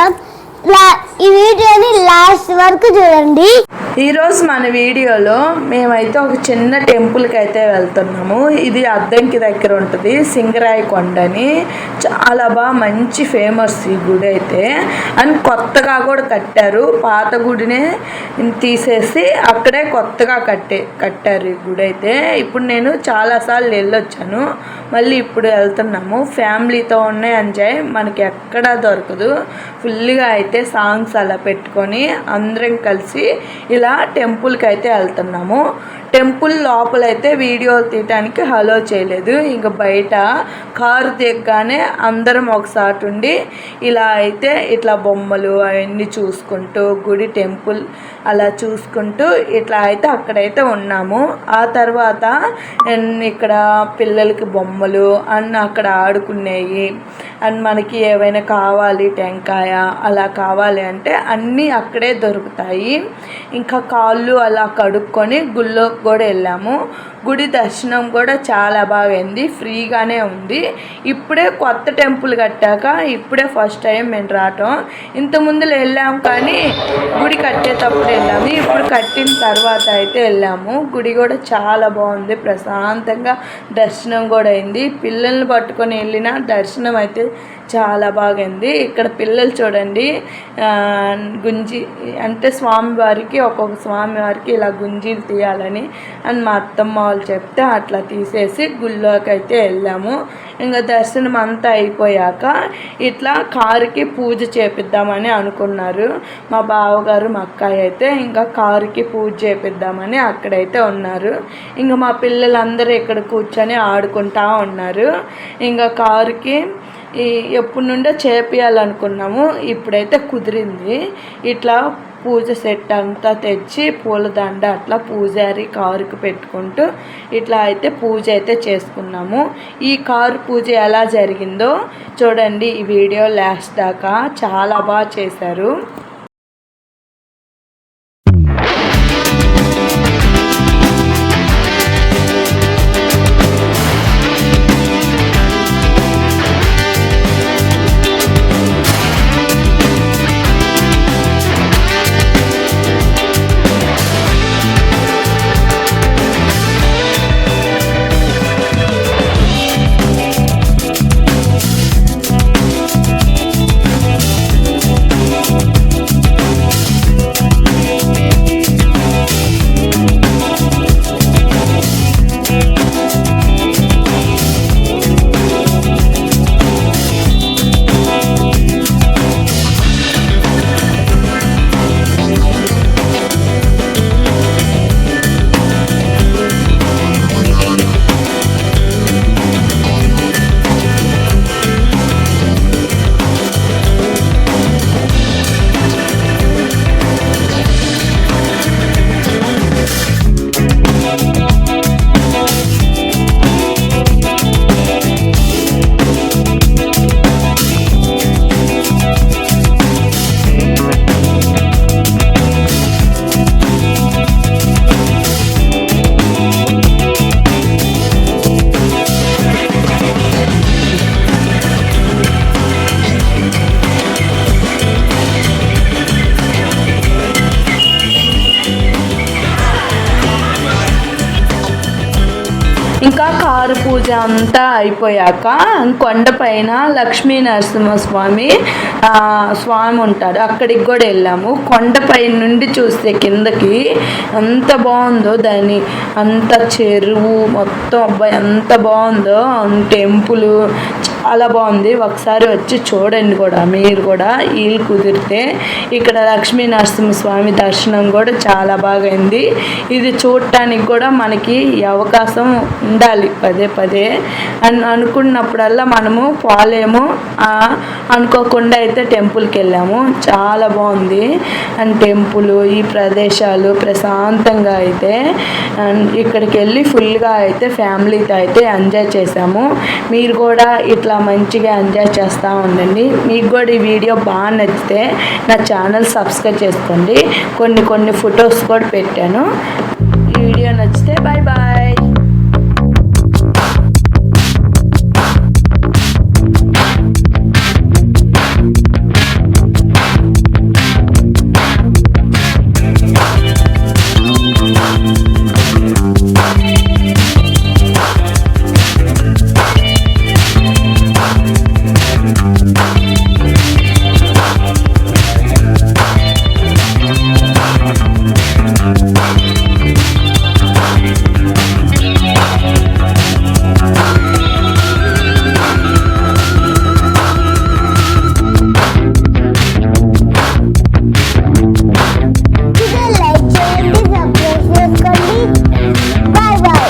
స్వాగతం. ఈ వీడియోని లాస్ట్ వరకు చూడండి. ఈరోజు మన వీడియోలో మేమైతే ఒక చిన్న టెంపుల్కి అయితే వెళ్తున్నాము. ఇది అద్దంకి దగ్గర ఉంటుంది, సింగరాయి కొండ అని. చాలా బాగా మంచి ఫేమస్ ఈ గుడి అయితే. అండ్ కొత్తగా కూడా కట్టారు, పాత గుడినే తీసేసి అక్కడే కొత్తగా కట్టారు ఈ గుడి అయితే. ఇప్పుడు నేను చాలాసార్లు వెళ్ళొచ్చాను, మళ్ళీ ఇప్పుడు వెళ్తున్నాము. ఫ్యామిలీతో ఉన్న ఎంజాయ్ మనకి ఎక్కడా దొరకదు. ఫుల్గా అయితే సాంగ్స్ అలా పెట్టుకొని అందరం కలిసి ఇలా టెంపుల్కి అయితే వెళ్తున్నాము. టెంపుల్ లోపలైతే వీడియోలు తీయటానికి అలో చేయలేదు. ఇంకా బయట కారు దిగగానే అందరం ఒకసారి ఉండి ఇలా అయితే ఇట్లా బొమ్మలు అవన్నీ చూసుకుంటూ గుడి టెంపుల్ అలా చూసుకుంటూ ఇట్లా అయితే అక్కడైతే ఉన్నాము. ఆ తర్వాత ఇక్కడ పిల్లలకి బొమ్మలు అండ్ అక్కడ ఆడుకునేవి అండ్ మనకి ఏవైనా కావాలి, టెంకాయ అలా కావాలి అంటే అన్నీ అక్కడే దొరుకుతాయి. ఇంకా కాళ్ళు అలా కడుక్కొని గుళ్ళో కూడా వెళ్ళాము. గుడి దర్శనం కూడా చాలా బాగా అయింది, ఫ్రీగానే ఉంది. ఇప్పుడే కొత్త టెంపుల్ కట్టాక ఇప్పుడే ఫస్ట్ టైం మేము రావటం. ఇంతకుముందు వెళ్ళాము కానీ గుడి కట్టేటప్పుడు వెళ్ళాము, ఇప్పుడు కట్టిన తర్వాత అయితే వెళ్ళాము. గుడి కూడా చాలా బాగుంది, ప్రశాంతంగా దర్శనం కూడా అయింది. పిల్లల్ని పట్టుకొని వెళ్ళిన దర్శనం అయితే చాలా బాగుంది. ఇక్కడ పిల్లలు చూడండి, గుంజి అంటే స్వామివారికి ఒక్కొక్క స్వామివారికి ఇలా గుంజీలు తీయాలని అని మా అత్తమ్మ వాళ్ళు చెప్తే అట్లా తీసేసి గుళ్ళోకి అయితే వెళ్ళాము. ఇంకా దర్శనం అంతా అయిపోయాక ఇట్లా కారుకి పూజ చేపిద్దామని అనుకున్నారు మా బావగారు, మా అక్కయ్య అయితే. ఇంకా కారుకి పూజ చేపిద్దామని అక్కడైతే ఉన్నారు. ఇంకా మా పిల్లలందరూ ఇక్కడ కూర్చొని ఆడుకుంటా ఉన్నారు. ఇంకా కారుకి ఎప్పటి నుండో చేపియాలనుకున్నాము, ఇప్పుడైతే కుదిరింది. ఇట్లా పూజ సెట్ అంతా తెచ్చి పూలదండ అట్లా పూజారి కారుకి పెట్టుకుంటూ ఇట్లా అయితే పూజ అయితే చేసుకున్నాము. ఈ కారు పూజ ఎలా జరిగిందో చూడండి ఈ వీడియో లాస్ట్ దాకా. చాలా బాగా చేశారు. ఇంకా కారు పూజ అంతా అయిపోయాక కొండపైన లక్ష్మీ నరసింహస్వామి స్వామి ఉంటారు, అక్కడికి కూడా వెళ్ళాము. కొండపై నుండి చూస్తే కిందకి ఎంత బాగుందో, దాని అంత చెరువు మొత్తం అబ్బాయి ఎంత బాగుందో, టెంపుల్ చాలా బాగుంది. ఒకసారి వచ్చి చూడండి కూడా మీరు కూడా వీలు కుదిరితే. ఇక్కడ లక్ష్మీ నరసింహస్వామి దర్శనం కూడా చాలా బాగైంది. ఇది చూడటానికి కూడా మనకి అవకాశం ఉండాలి పదే పదే అని అనుకున్నప్పుడల్లా మనము పోలేము. అనుకోకుండా అయితే టెంపుల్కి వెళ్ళాము, చాలా బాగుంది. అండ్ టెంపుల్ ఈ ప్రదేశాలు ప్రశాంతంగా అయితే ఇక్కడికి వెళ్ళి ఫుల్గా అయితే ఫ్యామిలీతో అయితే ఎంజాయ్ చేసాము. మీరు కూడా ఇట్లా మంచిగా ఎంజాయ్ చేస్తూ ఉండండి. మీకు కూడా ఈ వీడియో బాగా నచ్చితే నా ఛానల్ సబ్స్క్రైబ్ చేసుకోండి. కొన్ని ఫొటోస్ కూడా పెట్టాను. ఈ వీడియో నచ్చితే బాయ్ బాయ్.